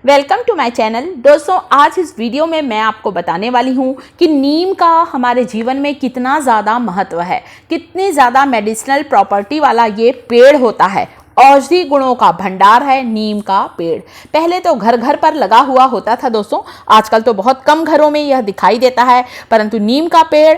Welcome to my channel. दोस्तों, आज इस वीडियो में मैं आपको बताने वाली हूँ कि नीम का हमारे जीवन में कितना ज़्यादा महत्व है, कितनी ज़्यादा मेडिसिनल प्रॉपर्टी वाला ये पेड़ होता है। औषधि गुणों का भंडार है नीम का पेड़। पहले तो घर घर पर लगा हुआ होता था दोस्तों, आजकल तो बहुत कम घरों में यह दिखाई देता है, परंतु नीम का पेड़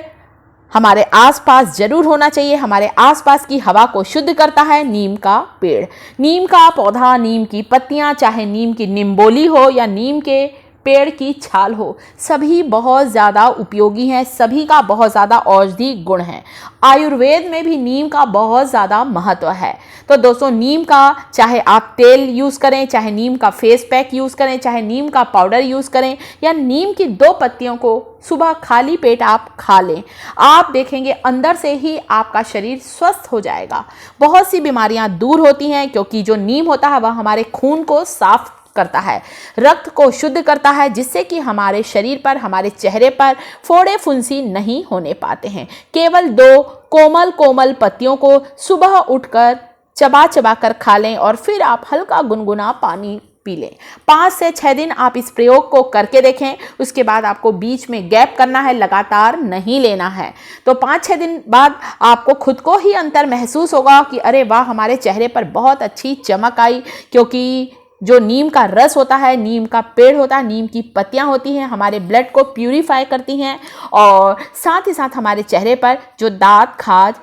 हमारे आसपास जरूर होना चाहिए। हमारे आसपास की हवा को शुद्ध करता है नीम का पेड़। नीम का पौधा, नीम की पत्तियां, चाहे नीम की निम्बोली हो या नीम के पेड़ की छाल हो, सभी बहुत ज़्यादा उपयोगी हैं, सभी का बहुत ज़्यादा औषधि गुण है। आयुर्वेद में भी नीम का बहुत ज़्यादा महत्व है। तो दोस्तों, नीम का चाहे आप तेल यूज़ करें, चाहे नीम का फेस पैक यूज़ करें, चाहे नीम का पाउडर यूज़ करें या नीम की 2 पत्तियों को सुबह खाली पेट आप खा लें, आप देखेंगे अंदर से ही आपका शरीर स्वस्थ हो जाएगा। बहुत सी बीमारियां दूर होती हैं, क्योंकि जो नीम होता है वह हमारे खून को साफ करता है, रक्त को शुद्ध करता है, जिससे कि हमारे शरीर पर, हमारे चेहरे पर फोड़े फुंसी नहीं होने पाते हैं। केवल 2 कोमल कोमल पत्तियों को सुबह उठकर चबा चबा कर खा लें और फिर आप हल्का गुनगुना पानी पी लें। 5 से 6 दिन आप इस प्रयोग को करके देखें। उसके बाद आपको बीच में गैप करना है, लगातार नहीं लेना है। तो 5-6 दिन बाद आपको खुद को ही अंतर महसूस होगा कि अरे वाह, हमारे चेहरे पर बहुत अच्छी चमक आई, क्योंकि जो नीम का रस होता है, नीम का पेड़ होता है, नीम की पत्तियां होती हैं, हमारे ब्लड को प्यूरिफाई करती हैं और साथ ही साथ हमारे चेहरे पर जो दांत, खाज,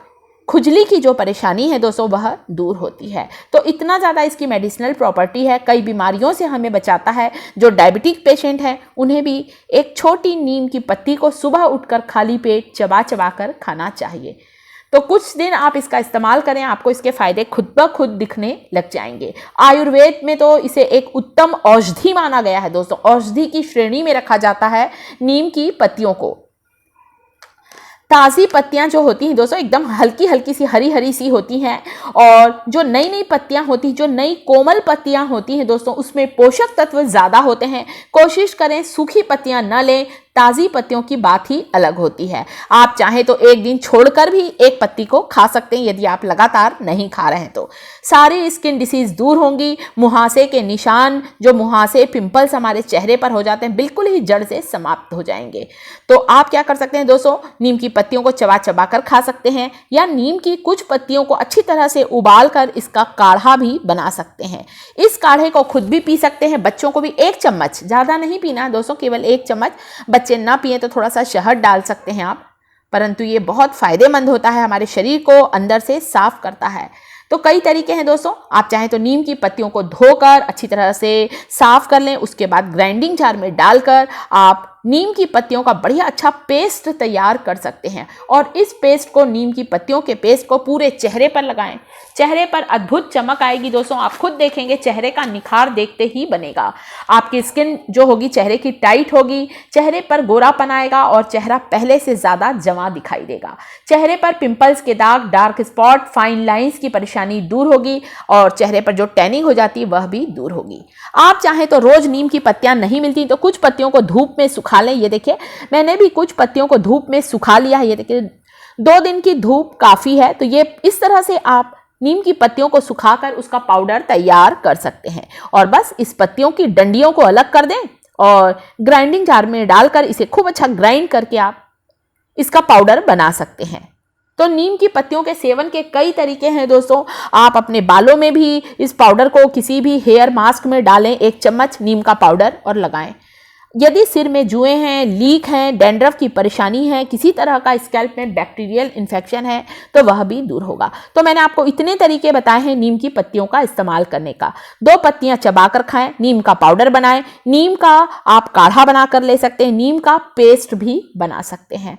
खुजली की जो परेशानी है दोस्तों, वह दूर होती है। तो इतना ज़्यादा इसकी मेडिसिनल प्रॉपर्टी है, कई बीमारियों से हमें बचाता है। जो डायबिटिक पेशेंट हैं उन्हें भी एक छोटी नीम की पत्ती को सुबह उठकर खाली पेट चबा चबा कर खाना चाहिए। तो कुछ दिन आप इसका इस्तेमाल करें, आपको इसके फायदे खुद ब खुद दिखने लग जाएंगे। आयुर्वेद में तो इसे एक उत्तम औषधि माना गया है दोस्तों। औषधि की श्रेणी में रखा जाता है नीम की पत्तियों को। ताज़ी पत्तियां जो होती हैं दोस्तों, एकदम हल्की हल्की सी, हरी हरी सी होती हैं, और जो नई नई पत्तियां होती हैं, जो नई कोमल पत्तियां होती हैं दोस्तों, उसमें पोषक तत्व ज़्यादा होते हैं। कोशिश करें सूखी पत्तियां न लें, ताज़ी पत्तियों की बात ही अलग होती है। आप चाहें तो एक दिन छोड़कर भी एक पत्ती को खा सकते हैं, यदि आप लगातार नहीं खा रहे हैं तो। सारी स्किन डिसीज़ दूर होंगी। मुहासे के निशान, जो मुहासे, पिंपल्स हमारे चेहरे पर हो जाते हैं, बिल्कुल ही जड़ से समाप्त हो जाएंगे। तो आप क्या कर सकते हैं दोस्तों, नीम की पत्तियों को चबा चबा कर खा सकते हैं, या नीम की कुछ पत्तियों को अच्छी तरह से उबाल कर इसका काढ़ा भी बना सकते हैं। इस काढ़े को खुद भी पी सकते हैं। बच्चों को भी 1 चम्मच, ज़्यादा नहीं पीना दोस्तों, केवल 1 चम्मच। बच्चे ना पिए तो थोड़ा सा शहद डाल सकते हैं आप, परंतु ये बहुत फायदेमंद होता है, हमारे शरीर को अंदर से साफ करता है। तो कई तरीके हैं दोस्तों। आप चाहें तो नीम की पत्तियों को धोकर अच्छी तरह से साफ कर लें, उसके बाद ग्राइंडिंग जार में डालकर आप नीम की पत्तियों का बढ़िया अच्छा पेस्ट तैयार कर सकते हैं, और इस पेस्ट को, नीम की पत्तियों के पेस्ट को पूरे चेहरे पर लगाएं। चेहरे पर अद्भुत चमक आएगी दोस्तों। आप खुद देखेंगे, चेहरे का निखार देखते ही बनेगा। आपकी स्किन जो होगी चेहरे की टाइट होगी, चेहरे पर गोरापन आएगा और चेहरा पहले से ज़्यादा जमा दिखाई देगा। चेहरे पर पिंपल्स के दाग, डार्क स्पॉट, फाइन लाइंस की परेशानी दूर होगी, और चेहरे पर जो टैनिंग हो जाती है वह भी दूर होगी। आप चाहें तो रोज़ नीम की पत्तियां नहीं मिलती तो कुछ पत्तियों को धूप में सुखा लें। ये देखिए, मैंने भी कुछ पत्तियों को धूप में सुखा लिया है। ये देखिए, 2 दिन की धूप काफ़ी है। तो ये इस तरह से आप नीम की पत्तियों को सुखाकर उसका पाउडर तैयार कर सकते हैं, और बस इस पत्तियों की डंडियों को अलग कर दें और ग्राइंडिंग जार में डालकर इसे खूब अच्छा ग्राइंड करके आप इसका पाउडर बना सकते हैं। तो नीम की पत्तियों के सेवन के कई तरीके हैं दोस्तों। आप अपने बालों में भी इस पाउडर को किसी भी हेयर मास्क में डालें, 1 चम्मच नीम का पाउडर, और लगाएं। यदि सिर में जुएँ हैं, लीक हैं, डैंड्रफ की परेशानी है, किसी तरह का स्कैल्प में बैक्टीरियल इन्फेक्शन है, तो वह भी दूर होगा। तो मैंने आपको इतने तरीके बताए हैं नीम की पत्तियों का इस्तेमाल करने का। 2 पत्तियां चबाकर खाएं, नीम का पाउडर बनाएं, नीम का आप काढ़ा बना कर ले सकते हैं, नीम का पेस्ट भी बना सकते हैं।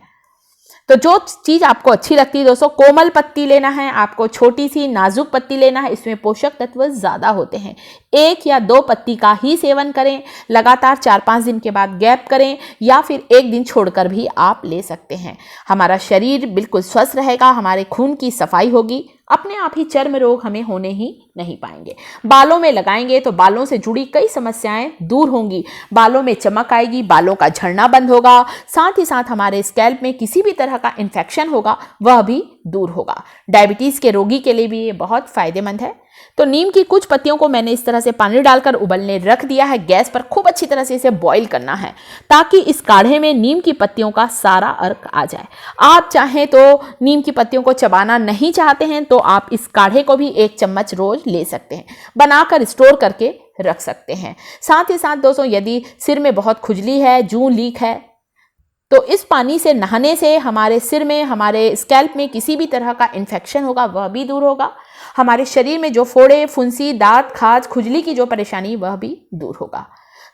तो जो चीज़ आपको अच्छी लगती है दोस्तों, कोमल पत्ती लेना है आपको, छोटी सी नाजुक पत्ती लेना है, इसमें पोषक तत्व ज़्यादा होते हैं। 1 या 2 पत्ती का ही सेवन करें, लगातार 4-5 दिन के बाद गैप करें, या फिर 1 दिन छोड़कर भी आप ले सकते हैं। हमारा शरीर बिल्कुल स्वस्थ रहेगा, हमारे खून की सफाई होगी, अपने आप ही चर्म रोग हमें होने ही नहीं पाएंगे। बालों में लगाएंगे तो बालों से जुड़ी कई समस्याएं दूर होंगी, बालों में चमक आएगी, बालों का झड़ना बंद होगा, साथ ही साथ हमारे स्कैल्प में किसी भी तरह का इन्फेक्शन होगा वह भी दूर होगा। डायबिटीज़ के रोगी के लिए भी ये बहुत फायदेमंद है। तो नीम की कुछ पत्तियों को मैंने इस तरह से पानी डालकर उबलने रख दिया है। गैस पर खूब अच्छी तरह से इसे बॉईल करना है ताकि इस काढ़े में नीम की पत्तियों का सारा अर्क आ जाए। आप चाहें तो नीम की पत्तियों को चबाना नहीं चाहते हैं तो आप इस काढ़े को भी 1 चम्मच रोज ले सकते हैं, बनाकर स्टोर करके रख सकते हैं। साथ ही साथ दोस्तों, यदि सिर में बहुत खुजली है, जूं लीक है, तो इस पानी से नहाने से हमारे सिर में, हमारे स्कैल्प में किसी भी तरह का इन्फेक्शन होगा वह भी दूर होगा। हमारे शरीर में जो फोड़े, फुंसी, दांत, खाज, खुजली की जो परेशानी वह भी दूर होगा।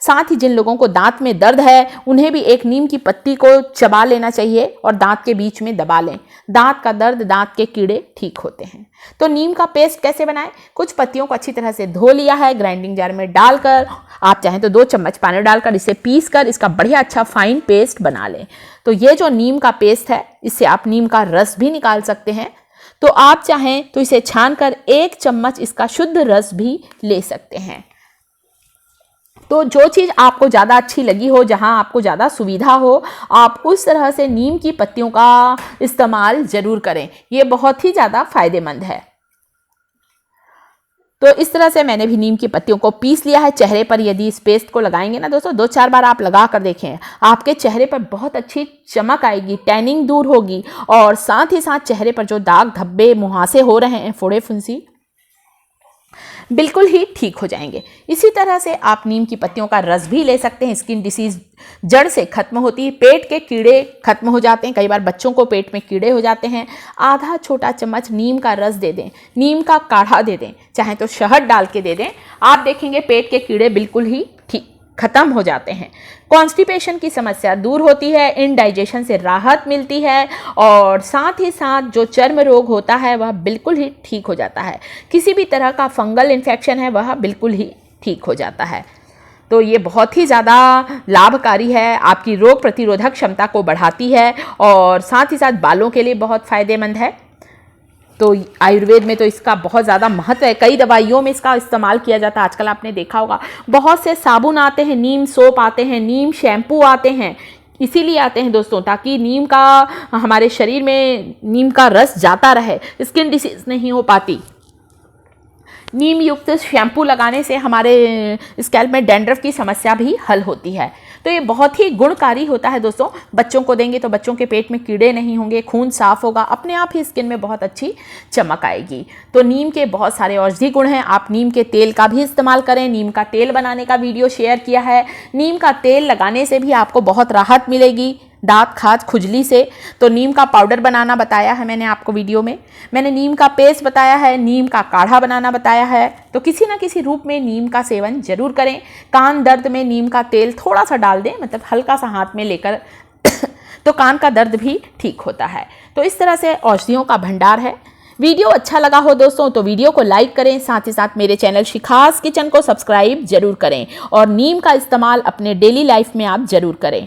साथ ही जिन लोगों को दांत में दर्द है उन्हें भी एक नीम की पत्ती को चबा लेना चाहिए और दांत के बीच में दबा लें। दांत का दर्द, दांत के कीड़े ठीक होते हैं। तो नीम का पेस्ट कैसे बनाएं? कुछ पत्तियों को अच्छी तरह से धो लिया है, ग्राइंडिंग जार में डालकर, आप चाहें तो 2 चम्मच पानी डालकर इसे पीस कर इसका बढ़िया अच्छा फाइन पेस्ट बना लें। तो ये जो नीम का पेस्ट है, इससे आप नीम का रस भी निकाल सकते हैं। तो आप चाहें तो इसे छानकर 1 चम्मच इसका शुद्ध रस भी ले सकते हैं। तो जो चीज़ आपको ज़्यादा अच्छी लगी हो, जहां आपको ज़्यादा सुविधा हो, आप उस तरह से नीम की पत्तियों का इस्तेमाल ज़रूर करें। ये बहुत ही ज़्यादा फायदेमंद है। तो इस तरह से मैंने भी नीम की पत्तियों को पीस लिया है। चेहरे पर यदि इस पेस्ट को लगाएंगे ना दोस्तों, 2-4 बार आप लगा कर देखें, आपके चेहरे पर बहुत अच्छी चमक आएगी, टैनिंग दूर होगी और साथ ही साथ चेहरे पर जो दाग धब्बे, मुहासे हो रहे हैं, फोड़े फुंसी, बिल्कुल ही ठीक हो जाएंगे। इसी तरह से आप नीम की पत्तियों का रस भी ले सकते हैं। स्किन डिसीज जड़ से खत्म होती है, पेट के कीड़े खत्म हो जाते हैं। कई बार बच्चों को पेट में कीड़े हो जाते हैं। आधा छोटा चम्मच नीम का रस दे दें, नीम का काढ़ा दे दें, चाहे तो शहद डाल के दे दें, आप देखेंगे पेट के कीड़े बिल्कुल ही ठीक खत्म हो जाते हैं। कॉन्स्टिपेशन की समस्या दूर होती है, इनडाइजेशन से राहत मिलती है और साथ ही साथ जो चर्म रोग होता है वह बिल्कुल ही ठीक हो जाता है। किसी भी तरह का फंगल इन्फेक्शन है वह बिल्कुल ही ठीक हो जाता है। तो ये बहुत ही ज़्यादा लाभकारी है, आपकी रोग प्रतिरोधक क्षमता को बढ़ाती है और साथ ही साथ बालों के लिए बहुत फ़ायदेमंद है। तो आयुर्वेद में तो इसका बहुत ज़्यादा महत्व है। कई दवाइयों में इसका इस्तेमाल किया जाता है। आजकल आपने देखा होगा बहुत से साबुन आते हैं, नीम सोप आते हैं, नीम शैम्पू आते हैं। इसीलिए आते हैं दोस्तों, ताकि नीम का हमारे शरीर में नीम का रस जाता रहे, स्किन डिसीज नहीं हो पाती। नीम युक्त शैम्पू लगाने से हमारे स्कैल्प में डैंड्रफ की समस्या भी हल होती है। तो ये बहुत ही गुणकारी होता है दोस्तों। बच्चों को देंगे तो बच्चों के पेट में कीड़े नहीं होंगे, खून साफ होगा, अपने आप ही स्किन में बहुत अच्छी चमक आएगी। तो नीम के बहुत सारे औषधि गुण हैं। आप नीम के तेल का भी इस्तेमाल करें। नीम का तेल बनाने का वीडियो शेयर किया है। नीम का तेल लगाने से भी आपको बहुत राहत मिलेगी दांत, खाज, खुजली से। तो नीम का पाउडर बनाना बताया है मैंने आपको वीडियो में। मैंने नीम का पेस्ट बताया है, नीम का काढ़ा बनाना बताया है। तो किसी ना किसी रूप में नीम का सेवन जरूर करें। कान दर्द में नीम का तेल थोड़ा सा डाल दें, मतलब हल्का सा हाथ में लेकर तो कान का दर्द भी ठीक होता है। तो इस तरह से औषधियों का भंडार है। वीडियो अच्छा लगा हो दोस्तों तो वीडियो को लाइक करें, साथ ही साथ मेरे चैनल शिखास किचन को सब्सक्राइब जरूर करें और नीम का इस्तेमाल अपने डेली लाइफ में आप जरूर करें।